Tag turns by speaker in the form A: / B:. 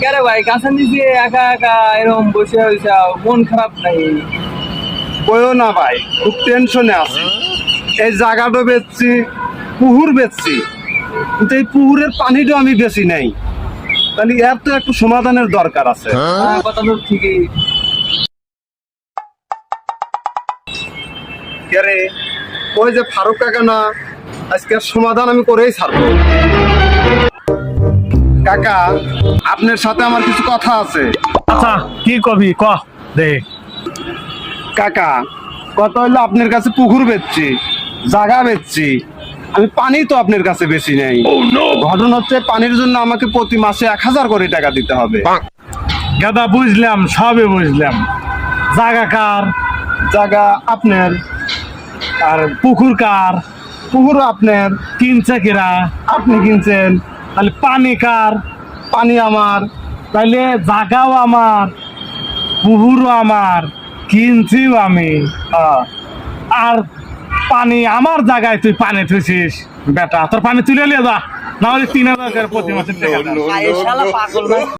A: কে ভাই কাছে নিচে একা একা এরকম বসে হয়েছে, মন খারাপ নাই?
B: বইও না ভাই, খুব টেনশনে আছি। এই জায়গাটা বেচছি, পুকুর বেচছি, কিন্তু এই পুকুরের পানিটা আমি বেশি নেই। তাহলে এর তো একটু সমাধানের দরকার আছে।
A: কথা তো ঠিকই।
B: কে রে? ওই যে ফারুক কাকা না, আজকে সমাধান আমি করেই ছাড়বো। কাকা, আপনার সাথে আমার কিছু কথা আছে।
C: আচ্ছা, কি কবি ক দে।
B: কাকা, কথা হইলো আপনার কাছে পুকুর বেচছি, জায়গা বেচছি, আমি পানি তো আপনার কাছে বেশি নেই। ঘটনা হচ্ছে পানির জন্য আমাকে প্রতি মাসে 1000 করে টাকা দিতে হবে।
C: গাদা বুঝলাম, সবে বুঝলাম। জাগা কার?
B: জায়গা আপনার।
C: আর পুকুর কার?
B: পুকুরও আপনার।
C: কিনছে কিরা?
B: আপনি কিনছেন।
C: তাহলে পানি কার?
B: পানি আমার।
C: তাইলে জাগাও আমার, পুকুরও আমার, কিনছিও আমি। আর পানি আমার জায়গায় তুই পানি থুইছিস। বেটা, তোর পানি তুলে নিয়ে যা, না হলে 3000 প্রতি মাসে টাকা দাও।